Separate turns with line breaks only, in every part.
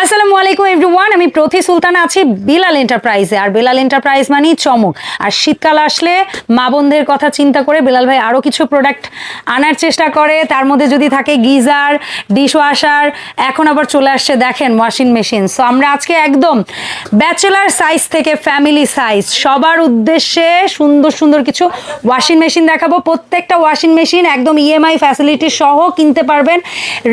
আসসালামু আলাইকুম এভরিওয়ান, আমি প্রতি সুলতানা আছি বিলাল এন্টারপ্রাইজে। আর বিলাল এন্টারপ্রাইজ মানেই চমক। আর শীতকাল আসলে মা বোনদের কথা চিন্তা করে বিলাল ভাই আরও কিছু প্রোডাক্ট আনার চেষ্টা করে। তার মধ্যে যদি থাকে গিজার, ডিশ ওয়াশার, এখন আবার চলে আসছে দেখেন ওয়াশিং মেশিন। সো আমরা আজকে একদম ব্যাচেলার সাইজ থেকে ফ্যামিলি সাইজ সবার উদ্দেশ্যে সুন্দর সুন্দর কিছু ওয়াশিং মেশিন দেখাবো। প্রত্যেকটা ওয়াশিং মেশিন একদম ইএমআই ফ্যাসিলিটি সহ কিনতে পারবেন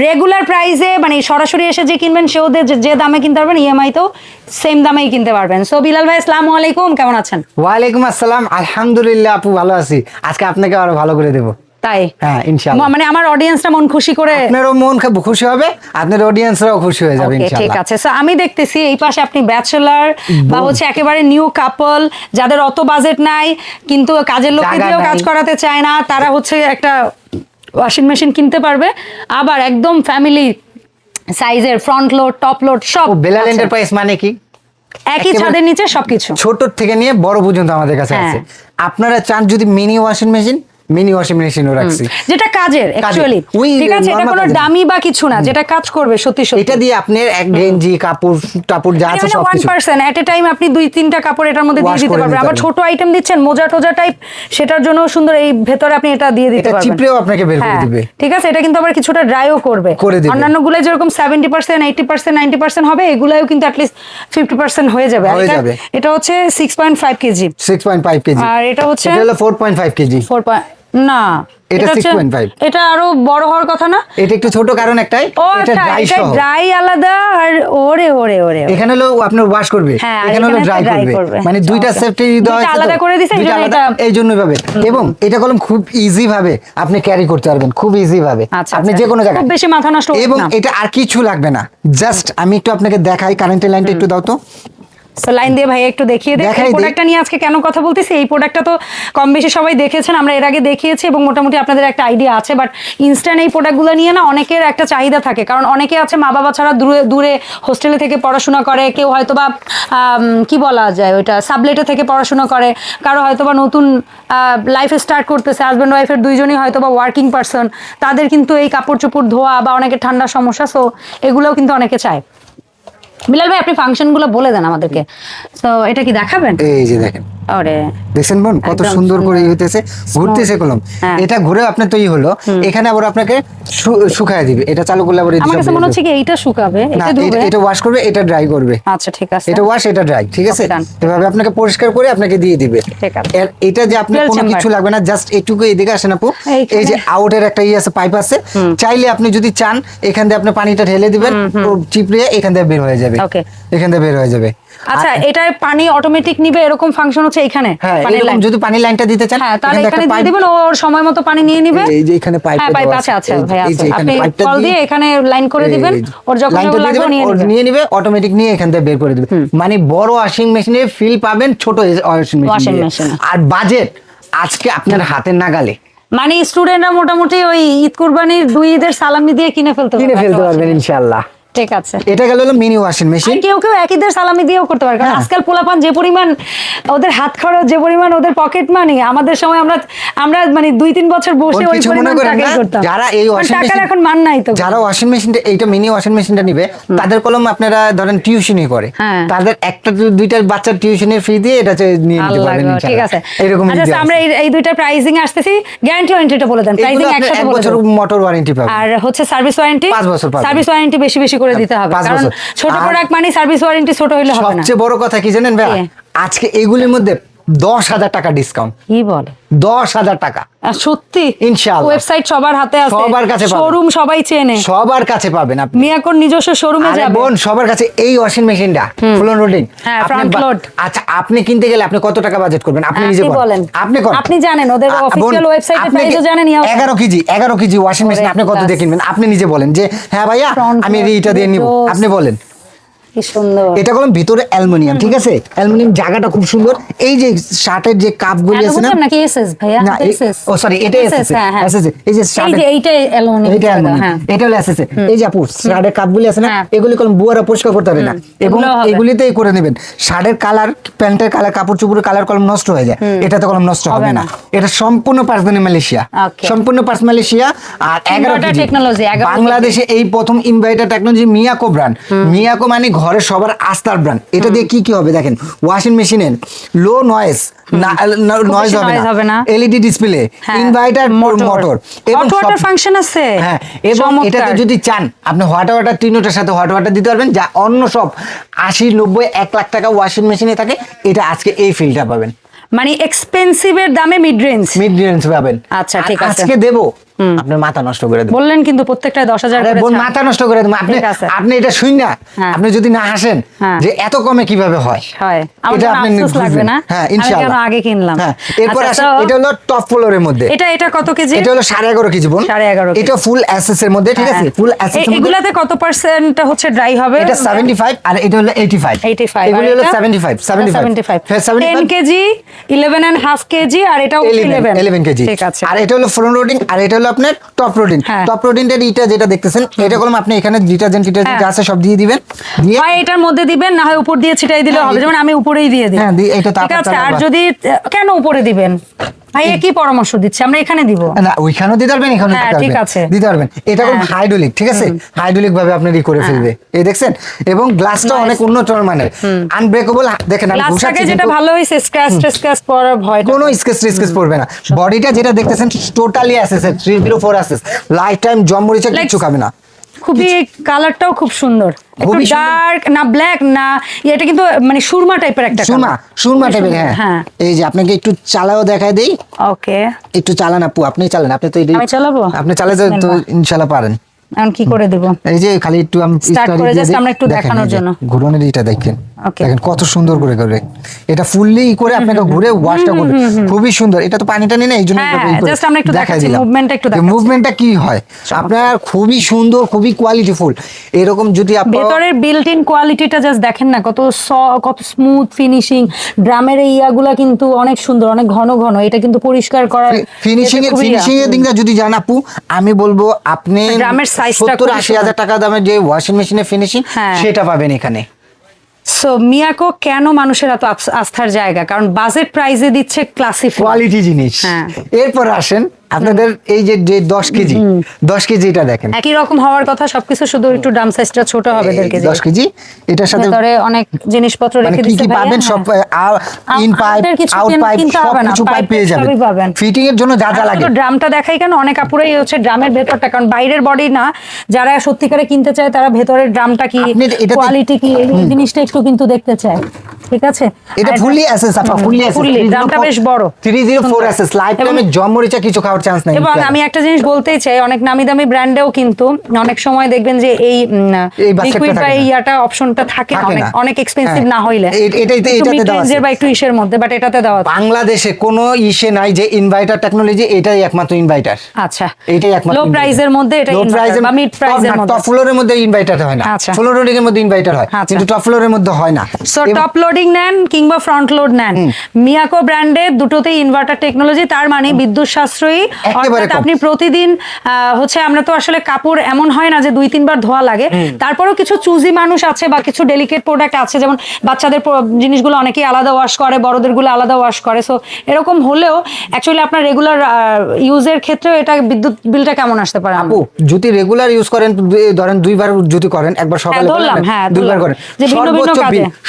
রেগুলার প্রাইসে, মানে সরাসরি এসে যে কিনবেন সেও যে দামে কিনতে পারবেন, ইএমআইতেও সেম দামেই কিনতে পারবেন। সো বিলাল ভাই আসসালামু আলাইকুম, কেমন আছেন?
ওয়ালাইকুম আসসালাম, আলহামদুলিল্লাহ আপু ভালো আছি। আজকে আপনাকে আরো ভালো করে দেবো।
তাই?
হ্যাঁ ইনশাআল্লাহ।
মানে আমার অডিয়েন্সটা মন খুশি করে,
আপনারও মন খুশি হবে, আপনার অডিয়েন্সরাও খুশি হয়ে যাবে ইনশাআল্লাহ।
ঠিক আছে। সো আমি দেখতেছি এই পাশে আপনি ব্যাচেলার বা হচ্ছে একেবারে নিউ কাপল, যাদের অত বাজেট নাই কিন্তু কাজের লোককে দিয়েও কাজ করাতে চায় না, তারা হচ্ছে একটা ওয়াশিং মেশিন কিনতে পারবে। আবার একদম ফ্যামিলি সাইজের ফ্রন্ট লোড, টপ লোড সব।
বিলাল এন্টারপ্রাইজ মানে কি?
একই ছাদের নিচে সবকিছু,
ছোট থেকে নিয়ে বড় পর্যন্ত আমাদের কাছে আছে। আপনারা চান যদি mini washing machine, mini washing মেশিনও রাখছি,
যেটা কাজের অ্যাকচুয়ালি ঠিক আছে। এটা কোনো দামি বা কিছু না, যেটা কাজ করবে সত্যি সত্যি।
এটা দিয়ে আপনি এক গেঞ্জি কাপড় টাপড় যা আছে সব কিছু
1% এট এ টাইম আপনি 2-3টা কাপড় এটার মধ্যে দিয়ে দিতে পারবেন। আবার ছোট আইটেম দিচ্ছেন, মোজা টোজা টাইপ, সেটার জন্য সুন্দর এই ভেতরে আপনি এটা দিয়ে দিতে পারবেন।
এটা চিপড়েও আপনাকে বের করে দিবে।
ঠিক আছে, এটা কিন্তু আবার কিছুটা ড্রাইও করবে। অন্যান্য গুলো যেরকম 70%, 80%, 90% হবে, এগুলাও কিন্তু at least 50% হয়ে যাবে। এটা হচ্ছে 6.5 কেজি।
6.5 কেজি।
আর এটা হচ্ছে
4.5 কেজি।
না,
এটা 6.5।
এটা আরো বড় হওয়ার কথা না?
এটা একটু ছোট কারণ একটাই,
এটা ড্রাই আলাদা। আর ওরে ওরে ওরে
এখানে হলো আপনার ওয়াশ করবে, এখানে হলো ড্রাই করবে, মানে দুইটা সেফটি দেওয়া আছে,
আলাদা করে দিয়েছে
এই জন্য ভাবে। এবং এটা কলম খুব ইজি ভাবে আপনি ক্যারি করতে পারবেন, খুব ইজি ভাবে আপনি যে কোনো জায়গায়,
খুব বেশি মাথা নষ্ট হবে না।
এবং এটা আর কিছু লাগবে না। জাস্ট আমি একটু আপনাকে দেখাই, কারেন্টের লাইনটা একটু দাও তো।
সো লাইন দিয়ে ভাই একটু দেখিয়ে দেন। এই প্রোডাক্টটা নিয়ে আজকে কেন কথা বলতেছি, এই প্রোডাক্টটা তো কম বেশি সবাই দেখেছেন, আমরা এর আগে দেখিয়েছি এবং মোটামুটি আপনাদের একটা আইডিয়া আছে। বাট ইনস্ট্যান্ট এই প্রোডাক্টগুলো নিয়ে না অনেকের একটা চাহিদা থাকে, কারণ অনেকে আছে মা বাবা ছাড়া দূরে দূরে হোস্টেলে থেকে পড়াশোনা করে, কেউ হয়তো বা কি বলা যায় ওইটা সাবলেটে থেকে পড়াশোনা করে, কারো হয়তো বা নতুন লাইফ স্টার্ট করতেছে, হাজব্যান্ড ওয়াইফের দুইজনই হয়তো বা ওয়ার্কিং পারসন, তাদের কিন্তু এই কাপড় চোপড় ধোয়া বা অনেকের ঠান্ডার সমস্যা, সো এগুলোও কিন্তু অনেকে চায়। বিলাল ভাই আপনি ফাংশনগুলো বলে দেন আমাদেরকে। তো এটা কি দেখাবেন?
এই যে দেখেন,
আরে
দেখছেন বোন কত সুন্দর করে হইতেছে, ঘুরতেছে কলম। এটা ঘুরে আপনার তৈরি হলো, এখানে আবার আপনাকে শুকায় দিবে। এটা চালু করলে আবার
আমার কাছে মনে হচ্ছে কি এইটা শুকাবে, এটা ধুবে,
এটা ওয়াশ করবে, এটা ড্রাই করবে।
আচ্ছা ঠিক আছে,
এটা ওয়াশ, এটা ড্রাই, ঠিক আছে। এভাবে আপনাকে পরিষ্কার করে আপনাকে দিয়ে দিবে।
ঠিক আছে,
এটা যে আপনার কোনো কিছু লাগবে না, জাস্ট এইটুকু এদিকে আসেন আপু, এই যে আউটের একটা আছে পাইপ আছে, চাইলে আপনি যদি চান এখান দিয়ে আপনি পানিটা ঢেলে দিবেন, চিপড়িয়ে এখান দিয়ে বের হয়ে যাবে, এখান দিয়ে বের হয়ে যাবে।
আচ্ছা, এটা পানি অটোমেটিক নিবে এরকম ফাংশন হচ্ছে এখানে?
পানি লাইন, যদি পানি লাইনটা দিতে চান
তাহলে এখানে দিয়ে দিবেন, ওর সময় মতো পানি নিয়ে নিবে।
এই যে এখানে পাইপ
আছে, আছে ভাই আছে, আপনি কল দিয়ে এখানে লাইন করে দিবেন, ওর যখন লাগবে
নিয়ে নিবে, অটোমেটিক নিয়ে এখান থেকে বের করে দিবে। মানে বড় ওয়াশিং মেশিনে ফিল পাবেন ছোট ওয়াশিং মেশিন। আর বাজেট আজকে আপনার হাতের নাগালে,
মানে স্টুডেন্টরা মোটামুটি ওই ঈদ কুরবানির 2 ঈদের সালামি দিয়ে কিনে ফেলতে
পারবেন ইনশাআল্লাহ।
ঠিক আছে,
এটা গেল মিনি ওয়াশিং মেশিন।
কেউ কেউ একইদের সালামি দিয়েও করতে পারে, কারণ আজকাল পোলাপান যে পরিমাণ ওদের হাত খরচ, যে পরিমাণ ওদের পকেট মানি, আমাদের সময় আমরা মানে 2-3 বছর বসে ওই পরিমাণ টাকাই করতাম।
যারা এই ওয়াশিং মেশিন
এখন মান নাই তো,
যারা ওয়াশিং মেশিনটা এইটা মিনি ওয়াশিং মেশিনটা নিবে, তাদের কলম আপনারা ধরেন টিউশনই করে, তাদের একটা দুইটা বাচ্চার টিউশনের ফি দিয়ে এটা নিয়ে নিতে পারবেন।
ঠিক আছে,
এরকম।
আচ্ছা আমরা এই দুইটা প্রাইসিং আসতেছি। গ্যারান্টি ওয়ারেন্টিটা বলে দেন। প্রাইসিং একসাথে বলে দেন।
1 বছর মোটর ওয়ারেন্টি পাবেন,
আর হচ্ছে সার্ভিস ওয়ারেন্টি
5 বছর পাবেন।
সার্ভিস ওয়ারেন্টি বেশি বেশি করে দিতে হবে, কারণ ছোট প্রোডাক্ট মানে সার্ভিস ওয়ারেন্টি ছোট হইলে হবে না।
সবচেয়ে বড় কথা কি জানেন ভাই, আজকে এগুলির মধ্যে 10,000 টাকা ডিসকাউন্ট।
কি বলে?
10,000 টাকা
সত্যি?
ইনশাআল্লাহ।
ওয়েবসাইট সবার হাতে আছে,
সবার কাছে পাবেন,
শোরুম সবাই চেনে,
সবার কাছে পাবেন। আপনি
মিয়াকোর নিজস্ব শোরুমে যাবেন,
বোন সবার কাছে এই ওয়াশিং মেশিনটা ফ্রন্ট লোডিং,
ফ্রন্ট লোড।
আচ্ছা আপনি কিনতে গেলে আপনি কত টাকা বাজেট করবেন? আপনি নিজে বলেন,
আপনি জানেন, ওদের অফিশিয়াল ওয়েবসাইটে প্রাইসও জানেন।
11 কেজি ওয়াশিং মেশিন আপনি কত দিয়ে কিনবেন? আপনি নিজে বলেন যে হ্যাঁ ভাইয়া আমি এইটা দিয়ে নিব, আপনি বলেন।
কি সুন্দর।
এটা কলম ভিতরে অ্যালুমিনিয়াম, ঠিক আছে? অ্যালুমিনিয়াম জায়গাটা খুব সুন্দর। এই যে শার্টের যে কাপগুলি আছে না,
নাকি এসএস ভাইয়া?
না
এসএস,
ও সরি, এটা এসএস, এসএস। এই যে শার্টের
এইটা অ্যালুমিনিয়াম,
এটা অ্যালুমিনিয়াম, এটা হলো এসএস। এই যে আপু শার্টের কাপগুলি আছে না, এগুলি কলম বুয়ারা পরিষ্কার করতে হবে না, এবং এগুলিতেই করে নেবেন। শার্টের কালার, প্যান্টের কালার, কাপড় চোপড়ের কালার কলম নষ্ট হয়ে যায়, এটাতে কলম নষ্ট হবে না। এটা সম্পূর্ণ পার্সোনাল মালয়েশিয়া, সম্পূর্ণ পার্সোনাল মালয়েশিয়া। আর 11 টেকনোলজি বাংলাদেশে এই প্রথম inverter technology Miyako brand. Miyako মানে ঘরে সবার আস্থার ব্র্যান্ড। এটা দিয়ে কি কি হবে দেখেন, ওয়াশিং মেশিনের লো নয়েজ, নয়েজ হবে না, এলইডি ডিসপ্লে, ইনভার্টার, মোটর এবং
ওয়াটার ফাংশন আছে।
হ্যাঁ, এবং এটাতে যদি চান আপনি হট ওয়াটার, তিনটার সাথে হট ওয়াটার দিতে পারবেন, যা অন্য সব 80, 90, 1 লাখ টাকা ওয়াশিং মেশিনে থাকে। এটা আজকে এই ফিলটা পাবেন,
মানে এক্সপেন্সিভের দামে মিড রেঞ্জ
পাবেন।
আচ্ছা ঠিক আছে,
আজকে দেবো, আপনার মাথা নষ্ট করে দেব
বললেন, কিন্তু প্রত্যেকটা 10,000 করে
বোন, মাথা নষ্ট করে দেব। আপনি এটা শুন না, আপনি যদি না হাসেন যে এত কমে কিভাবে হয়,
এটা আপনি
লাগবে
না।
হ্যাঁ, ইনশাআল্লাহ
আগে কিনলাম।
এরপর আসেন, এটা হলো টপ ফ্লোরের মধ্যে।
এটা কত কেজি?
এটা হলো 11.5 কেজি বোন।
11.5
এটা ফুল এসএস এর মধ্যে, ঠিক আছে? ফুল এসএস এর মধ্যে।
এগুলাতে কত পার্সেন্ট হচ্ছে ড্রাই হবে?
এটা 75 আর এটা হলো 85। এগুলো হলো 75
10 কেজি, 11.5 কেজি, আর এটাও
11 কেজি।
ঠিক আছে।
আর এটা হলো ফ্রন্ট লোডিং, আর এটা হলো আপনার টপ লোডিং। টপ লোডিংটা এটা যেটা দেখতেছেন, এটা কলম আপনি এখানে ডিটারজেন্ট যা আছে সব দিয়ে দিবেন, দিয়ে
হয় এটার মধ্যে দিবেন, না হয় উপর দিয়ে ছিটাই দিলে হবে, যেমন আমি উপরেই দিয়ে দিই।
হ্যাঁ, এটা
ঠিক আছে। আর যদি কেন উপরে দিবেন ভাই, কি পরামর্শ দিচ্ছে? আমরা এখানে দিব
না, ওইখানেও দিতে পারবেন, এখানেও দিতে পারবেন। এটা কোন হাইড্রোলিক, ঠিক আছে? হাইড্রোলিক ভাবে আপনি করে ফেলবে, এই দেখছেন। এবং গ্লাসটা অনেক উন্নত মানের, আনব্রেকেবল। দেখেন আমি ঘুষাচ্ছি,
যেটা ভালো হইছে, স্ক্র্যাচ পড়ার ভয়,
কোনো স্ক্র্যাচ পড়বে না। বডিটা যেটা দেখতেছেন totally SS 304 SS, life time জম মরিচা কিছু খাবে না।
খুবই কালারটাও খুব সুন্দর, একটু ডার্ক না, ব্ল্যাক না, এটা কিন্তু মানে সুরমা টাইপের একটা
সুরমা টাইপের। হ্যাঁ, এই যে আপনাকে একটু চালাও দেখায় দেই।
ওকে,
একটু চালান আপু, আপনি চালান। আপনি তো
আমি চালাবো,
আপনি চালাতে তো ইনশাআল্লাহ পারেন।
এখন কি করে দেব?
এই যে খালি একটু আমি
স্টার্ট করে জাস্ট আমরা একটু দেখানোর জন্য
ঘুরনের এটা দেখেন, দেখেন কত সুন্দর করে এটা ফুললি করে আপনাকে ঘুরে ওয়াশটা করবে, খুবই সুন্দর। এটা তো পানিটা নেই না, এইজন্য
জাস্ট আমরা একটু দেখাচ্ছি, মুভমেন্টটা একটু দেখাচ্ছি,
মুভমেন্টটা কি হয় আপনার, খুবই সুন্দর, খুবই কোয়ালিটিফুল। এরকম যদি আপনি
ভেতরের বিল্ট ইন কোয়ালিটিটা জাস্ট দেখেন না, কত স্মুথ ফিনিশিং। ড্রামের এই ইয়াগুলা কিন্তু অনেক সুন্দর, অনেক ঘন ঘন। এটা কিন্তু পরিষ্কার করার
ফিনিশিং এর দিকটা যদি জান আপু, আমি বলবো আপনি
ড্রামের সাইজটা
70-80 হাজার টাকা দামের যে ওয়াশিং মেশিনের ফিনিশিং, সেটা পাবেন এখানে।
সো মিয়াকো কেন মানুষের এত আস্থার জায়গা? কারণ বাজেট প্রাইসে দিচ্ছে ক্লাসিক
কোয়ালিটি জিনিস। এরপর আসেন আপনাদের এই যে 10 কেজি এটা দেখেন,
একই রকম হওয়ার কথা সবকিছু, শুধু একটু ড্রাম সাইজটা ছোট হবে।
10 কেজি এটার সাথে
ভিতরে অনেক জিনিসপত্র রেখে দিতে
কি পাবেন, সব ইন পাইপ, আউট পাইপ, সব কিছু পাইপ পেয়ে যাবেন। ফিটিং এর জন্য যা যা লাগে।
তো ড্রামটা দেখাই কেন, অনেক আপুরাই হচ্ছে ড্রামের ভেতরটা, কারণ বাইরের বডি না, যারা সত্যিকারে কিনতে চায় তারা ভেতরের ড্রামটা কি, কোয়ালিটি কি, এই জিনিসটা একটু কিন্তু দেখতে চায়। ঠিক আছে,
এটা ফুললি এসএস আপা, ফুললি এসএস,
ড্রামটা বেশ বড়,
304 এসএস। লাইফ টাইমে জম মরিচা কিছু খাওয়ার চান্স নাই।
এবং আমি একটা জিনিস বলতেই চাই, অনেক নামি দামি ব্র্যান্ডেও কিন্তু অনেক সময় দেখবেন যে এই লিকুইড বা এই ইয়াটা অপশনটা থাকে না, অনেক এক্সপেন্সিভ না হইলে।
এটাতে দেওয়া আছে,
বা একটু ইসের মধ্যে, বাট এটাতে দেওয়া আছে।
বাংলাদেশে কোনো ইসে নাই যে ইনভার্টার টেকনোলজি, এটাই একমাত্র ইনভার্টার।
আচ্ছা,
এটাই একমাত্র
লো প্রাইসের মধ্যে, এটা ইনভার্টার বা মিড প্রাইসের মধ্যে।
টপ ফ্লোরের মধ্যে ইনভার্টার হয় না, ফ্লোর লোডিং এর মধ্যে ইনভার্টার হয়, কিন্তু টপ ফ্লোরের মধ্যে হয় না।
সো টপ লোডিং নেন কিংবা ফ্রন্ট লোড নেন, মিয়াকো ব্র্যান্ডের দুটোতেই ইনভার্টার টেকনোলজি, তার মানে বিদ্যুৎ সাশ্রয়ী। অর্থাৎ আপনি প্রতিদিন হচ্ছে, আমরা তো আসলে কাপড় এমন হয় না যে 2-3 বার ধোয়া লাগে, তারপরেও কিছু চুজি মানুষ আছে বা কিছু ডেলিকেট প্রোডাক্ট আছে, যেমন বাচ্চাদের জিনিসগুলো অনেকেই আলাদা ওয়াশ করে, বড়দের গুলো আলাদা ওয়াশ করে। সো এরকম হলেও অ্যাকচুয়ালি আপনার রেগুলার ইউজের ক্ষেত্রে এটা বিদ্যুৎ বিলটা কেমন আসতে পারে?
আপু যদি রেগুলার ইউজ করেন, ধরেন 2 বার যদি করেন, একবার সকালে করেন, 2 বার করেন,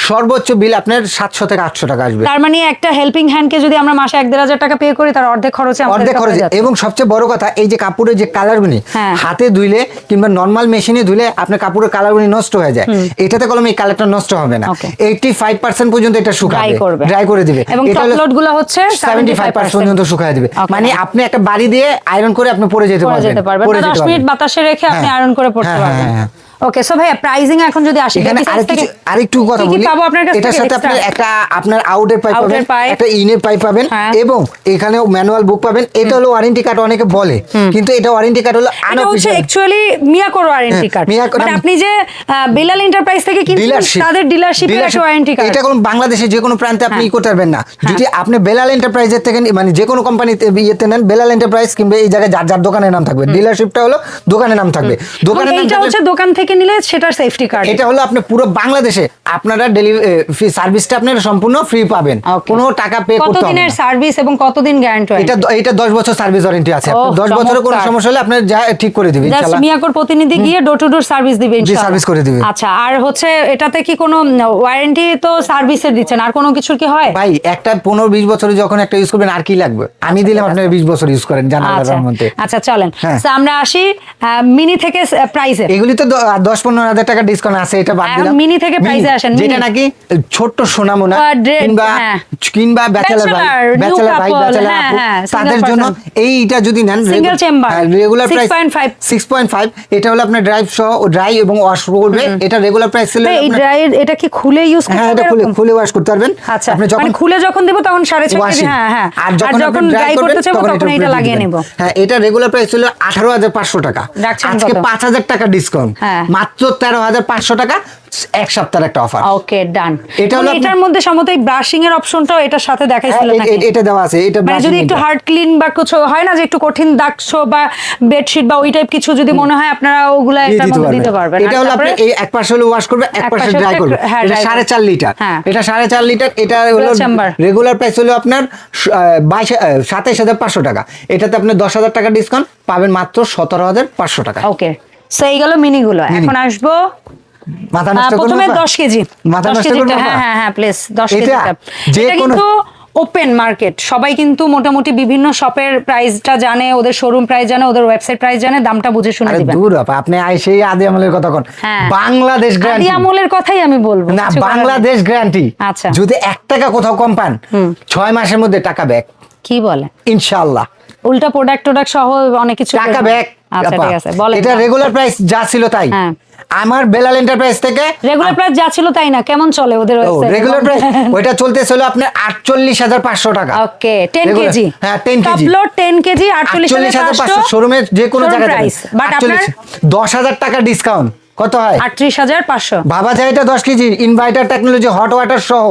সর্বোচ্চ বিল আপনার 700 থেকে 800 টাকা আসবে।
তার মানে একটা হেল্পিং হ্যান্ডকে যদি আমরা মাসে 1-1.5 টাকা পে করি, তার অর্ধেক খরচে আমাদের
এবং সবচেয়ে বড় কথা, এই যে কাপড়ের যে কালারগুলি হাতে ধুইলে কিংবা নরমাল মেশিনে ধুইলে আপনার কাপড়ের কালারগুলি নষ্ট হয়ে যায়, এটাতে কলম এই কালারটা নষ্ট হবে না। 85% পর্যন্ত এটা শুকাবে, ড্রাই করে দিবে।
এবং টপ লোড গুলো হচ্ছে
75% পর্যন্ত শুকায় দিবে। মানে আপনি একটা বাড়ি দিয়ে আয়রন করে আপনি পরে যেতে পারবেন,
10 মিনিট বাতাসে রেখে আপনি আয়রন করে পড়তে পারবেন। ওকে সো ভাইয়া প্রাইসিং এখন যদি আসি
এখানে আরেকটু কথা বলি, এটার সাথে আপনি একটা আপনার আউটের পাইপ পাবেন, একটা ইনের পাইপ পাবেন, এবং এখানেও ম্যানুয়াল বুক পাবেন। এটা হলো ওয়ারেন্টি কার্ড অনেকে বলে, কিন্তু এটা ওয়ারেন্টি কার্ড হলো আনঅফিশিয়াল,
অ্যাকচুয়ালি মিয়াকোর ওয়ারেন্টি কার্ড। মানে আপনি যে বিলাল এন্টারপ্রাইজ থেকে কিনছেন তাদের ডিলারশিপের একটা ওয়ারেন্টি কার্ড,
এটা কোন বাংলাদেশে যে কোনো প্রান্তে আপনি করতে পারবেন না। যদি আপনি বেলাল এন্টারপ্রাইজের থেকে মানে যে কোনো কোম্পানিতে ইয়েতে নেন, বেলাল এন্টারপ্রাইজ কিংবা এই জায়গায় যার যার দোকানের নাম থাকবে, ডিলারশিপটা হলো দোকানের নাম থাকবে, দোকানের নাম
এটা হচ্ছে দোকান থেকে নিলে সেটার সেফটি কার্ড।
এটা হলো আপনি পুরো বাংলাদেশে আপনারা ডেলিভারি সার্ভিসটা আপনারা সম্পূর্ণ ফ্রি পাবেন, কোনো টাকা পে করতে হবে না।
কতদিনের সার্ভিস এবং কতদিন গ্যারান্টি?
এটা 10 বছর সার্ভিস ওয়ারেন্টি আছে। 10 বছরের কোনো সমস্যা হলে আপনি যা ঠিক করে দিবেন ইনশাআল্লাহ।
মিয়াকোর প্রতিনিধি গিয়ে ডোর টু ডোর সার্ভিস দিবে ইনশাআল্লাহ,
সার্ভিস করে দিবে।
আচ্ছা, আর হচ্ছে এটাতে কি কোনো ওয়ারেন্টি তো সার্ভিসের দিচ্ছেন, আর কোনো কিছু কি হয়
ভাই? একটা 15-20 বছরে যখন একটা ইউজ করবেন আর কি লাগবে, আমি দিলাম আপনারা 20 বছর ইউজ করেন জানার মধ্যে।
আচ্ছা চলেন আমরা আসি মিনি থেকে প্রাইসে।
এগুলি তো 10-15 হাজার টাকা ডিসকাউন্ট আছে, এটা বাদ দিলাম।
মিনি থেকে প্রাইসে আসেন,
যেটা নাকি ছোট্ট সোনামোনা কিংবা ব্যাচেলর ভাই তাদের জন্য এইটা যদি নেন
সিঙ্গেল চেম্বার
রেগুলার প্রাইস 6.5, এটা হলো আপনার ড্রাইভ সহ ড্রাই এবং ওয়াশ করবে। এটা রেগুলার প্রাইস ছিল
এই ড্রাই, এটা কি খুলে ইউজ করতে
পারবেন? হ্যাঁ, এটা খুলে ওয়াশ করতে পারবেন।
আচ্ছা, মানে খুলে যখন দেব তখন 6.5 হ্যাঁ, আর যখন ড্রাই করতে চাইবো তখন এটা লাগিয়ে নেব।
হ্যাঁ, এটা রেগুলার প্রাইস ছিল 18,500 টাকা, আজকে 5,000 টাকা ডিসকাউন্ট, মাত্র 13,500 টাকা, এক সপ্তাহের একটা অফার।
ওকে ডান।
এটা হলো
এটার মধ্যে সম্ভবত এই ব্রাশিং এর অপশনটাও এটার সাথে দেখাইছিল নাকি?
এটা দেওয়া আছে। এটা
মানে যদি একটু হার্ড ক্লিন বা কিছু হয় না যে একটু কঠিন দাগছো বা বেডশিট বা ওই টাইপ কিছু যদি মনে হয় আপনারা ওগুলা এটার মধ্যে দিতে পারবেন।
এটা হলো আপনি এই এক পাশে হলো ওয়াশ করবে, এক পাশে ড্রাই করবে। এটা 4.5 লিটার, এটা 4.5 লিটার। এটা হলো রেগুলার প্রাইস হলো আপনার 27,500 টাকা, এটাতে আপনি 10,000 টাকা ডিসকাউন্ট পাবেন, মাত্র 17,500 টাকা।
ওকে, সো এইগুলো মিনি গুলো। এখন আসবো
মাথা নষ্ট করব
প্রথমে 10 কেজি।
মাথা নষ্ট করব।
হ্যাঁ প্লিজ 10 কেজি।
যে কোনো
ওপেন মার্কেট, সবাই কিন্তু মোটামুটি বিভিন্ন শপের প্রাইসটা জানে, ওদের শোরুম প্রাইস জানে, ওদের ওয়েবসাইট প্রাইস জানে, দামটা বুঝে শুনে দিবেন।
দূর আপনি সেই আদি আমলের কথা কোন, বাংলাদেশ গ্যারান্টি।
আদি আমলের কথাই আমি বলবো
না, বাংলাদেশ গ্যারান্টি।
আচ্ছা,
যদি 1 টাকা কোথাও কম পান 6 মাসের মধ্যে টাকা ব্যাক।
কি বলে?
ইনশাআল্লাহ।
উল্টা প্রোডাক্ট সহ অনেক কিছু
টাকা ব্যাক।
আচ্ছা ঠিক আছে, বলেন।
এটা রেগুলার প্রাইস যা ছিল তাই। আমার বেলাল এন্টারপ্রাইজ থেকে
রেগুলার প্রাইস যা ছিল তাই না, কেমন চলে ওদের ওয়েবসাইট?
রেগুলার প্রাইস ওইটা চলতেছিল আপনার 48,500 টাকা।
ওকে, 10 কেজি।
হ্যাঁ, 10 কেজি।
টপ লোড 10 কেজি 48,500
শোরুমে যে কোনো জায়গায়
প্রাইস। বাট আপনার
10,000 টাকা ডিসকাউন্ট কত হয়?
38,500।
বাবা যায় এটা 10 KG inverter technology hot water সহ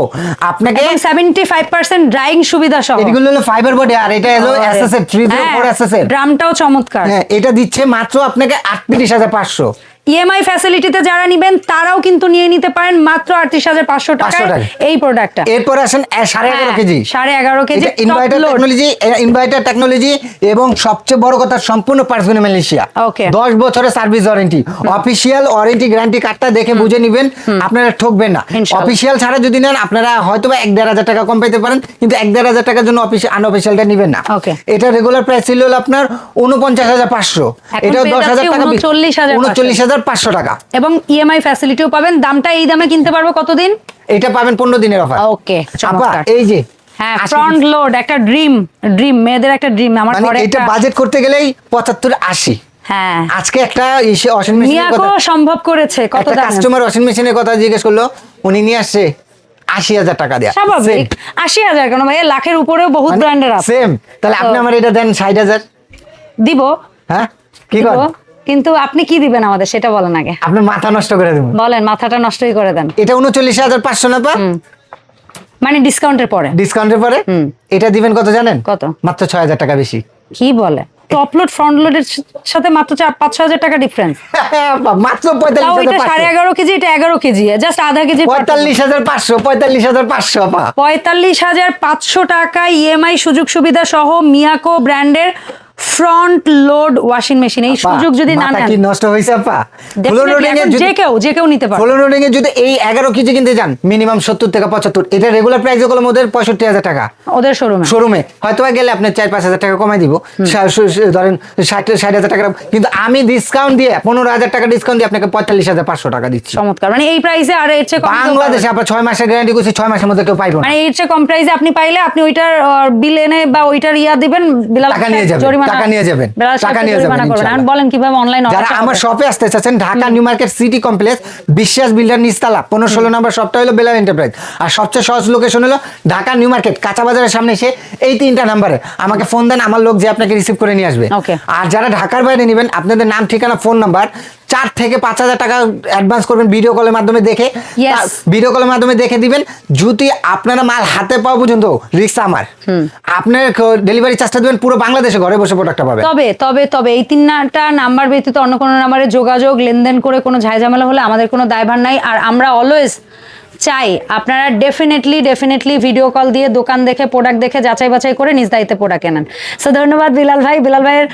আপনাকে
75% ড্রাইং সুবিধা সহ।
এগুলো হলো ফাইবার বডি, আর এটা হলো এসএসএ 304 এসএসএ।
ড্রামটাও চমৎকার।
হ্যাঁ, এটা দিচ্ছে মাত্র আপনাকে 38,500।
ইএমআই ফ্যাসিলিটিতে যারা নেবেন তারাও কিন্তু নিয়ে নিতে পারেন মাত্র 38,500 টাকা এই প্রোডাক্টটা।
এরপর আসেন 11.5 কেজি,
11.5 কেজি
ইনভার্টার টেকনোলজি এবং সবচেয়ে বড় কথা সম্পূর্ণ পার্সোনাল মালয়েশিয়া। 10 বছরের service warranty, official warranty guarantee কার্ডটা দেখে বুঝে নেবেন, আপনারা ঠকবেন না। অফিশিয়াল ছাড়া যদি নেন আপনারা হয়তো 1-1.5 টাকা কম পেতে পারেন, কিন্তু 1-1.5 টাকার জন্য আনঅফিশিয়ালটা নেবেন না। এটা রেগুলার প্রাইস ছিল আপনার 49,500, এটাও 10,000 টাকা, 39,500 টাকা,
এবং ইএমআই ফ্যাসিলিটিও পাবেন। দামটা এই দামে কিনতে পারবো কতদিন?
এটা পাবেন 15 দিনের অফার।
ওকে,
চমৎকার। এই যে
হ্যাঁ, ফ্রন্ট লোড একটা ড্রিম মেয়েদের একটা ড্রিম। আমার ঘরে
এটা বাজেট করতে গেলেই 75-80।
হ্যাঁ,
আজকে একটা ওয়াশিং মেশিনের কথা
সম্ভব করেছে। কত দাম?
কাস্টমার ওয়াশিং মেশিনের কথা জিজ্ঞেস করলো, উনি নিয়ে আসছে 80,000 টাকা দেয়া।
স্বাভাবিক। 80,000 কেন ভাই? লাখের উপরেও বহুত ব্র্যান্ডের আছে।
সেম। তাহলে আপনি আমার এটা দেন 60,000
দিব।
হ্যাঁ, কি কর?
কিন্তু আপনি কি দিবেন আমাদের সেটা বলেন আগে।
আপনি মাথা নষ্ট করে দেবেন।
বলেন, মাথাটা নষ্টই করে দেন।
এটা 39,500 না পা?
মানে ডিসকাউন্টের পরে?
ডিসকাউন্টের পরে এটা দিবেন কত জানেন?
কত?
মাত্র 6,000 টাকা বেশি।
কি বলে? টপ লোড ফ্রন্ট লোডের সাথে মাত্র 5-6,000 টাকা ডিফারেন্স।
মাত্র 45,500।
11.5 কেজি, এটা 11 কেজি, জাস্ট আধা কেজি।
45,500 পা।
45,500 টাকা ইএমআই সুযোগ সুবিধা সহ মিয়াকো ব্র্যান্ডের ফ্রন্ট লোড ওয়াশিং মেশিন। এই সুযোগ যদি না নেন,
কি নষ্ট হইছে আপা?
ফ্লো লোডিং এ যে কেউ নিতে পারে।
ফ্লো লোডিং এ যদি এই 11 কেজি কিনতে যান মিনিমাম 70 থেকে 75। এটা রেগুলার প্রাইস হলো ওদের 65,000 টাকা
ওদের শোরুমে
হয়তোবা গেলে আপনি 4-5,000 টাকা কমাই দিব, ধরেন 60,000 টাকা, কিন্তু আমি ডিসকাউন্ট দিয়ে 15,000 টাকা ডিসকাউন্ট দিয়ে আপনাকে 45,500 টাকা দিচ্ছি।
চমৎকার। মানে এই প্রাইসে আর এর চেয়ে কম
বাংলাদেশে আপনার 6 মাসের গ্যারান্টি করছি, 6 মাসের মধ্যে কেউ পাইবো না।
মানে এর চেয়ে কম প্রাইসে আপনি পাইলে আপনি ওইটার বিল এনে বা ওইটার দিবেন, বিলাল টাকা নিয়ে যাবেন, জরিমানা
টাকা নিয়ে যাবেন,
বেলাল
টাকা
সাহেবকে
নিয়ে
জরিমানা
যাবেন
করবেন।
ইনশাআল্লাহ।
এখন বলেন কিভাবে অনলাইন
যারা আমার শপে আসতে চাচ্ছেন, Dhaka new market city complex বিশ্বাস বিল্ডার নিচতলা 15-16 নম্বর শপটা হলো বেলাল এন্টারপ্রাইজ। আর সবচেয়ে সহজ লোকেশন হলো ঢাকা নিউ মার্কেট কাঁচা বাজারের সামনে এসে এই 3টা নাম্বারে আমাকে ফোন দেন, আমার লোক যে আপনাকে রিসিভ করে নিয়ে আসবে।
Okay.
আর যারা ঢাকার বাইরে নেবেন, আপনাদের নাম, ঠিকানা, ফোন নাম্বার 4 থেকে 5,000 টাকা অ্যাডভান্স করবেন ভিডিও কলের মাধ্যমে দেখে।
Yes.
ভিডিও কলের মাধ্যমে দেখে দিবেন। যদি আপনারা মাল হাতে পাওয়া পর্যন্ত রিস্ক আমার, আপনার ডেলিভারি চার্জটা দিবেন, পুরো বাংলাদেশে ঘরে বসে প্রোডাক্টটা পাবেন।
তবে এই 3টা নাম্বার ব্যতীত অন্য কোনো নাম্বারে যোগাযোগ লেনদেন করে কোনো ঝামেলা হলে আমাদের কোনো দায়ভার নাই। আর আমরা অলওয়েজ চাই আপনারা ডেফিনেটলি ভিডিও কল দিয়ে দোকান দেখে প্রোডাক্ট দেখে যাচাই বাছাই করে নিজ দায়িত্বে প্রোডাক্ট কেনেন। সো ধন্যবাদ বিলাল ভাই। বিলাল ভাইয়ের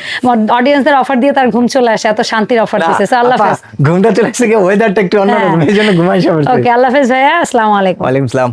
অডিয়েন্সদের অফার দিয়ে তার ঘুম চলে আসে, এত শান্তির অফার দিচ্ছে। সো আল্লাহ হাফেজ।
ঘুমটা চলে আসছে, ওয়েদারটা একটু অন্যরকম, এই জন্য ঘুমাই সব।
ওকে, আল্লাহ হাফেজ ভাইয়া, আসসালামু আলাইকুম।
ওয়ালাইকুম আসসালাম।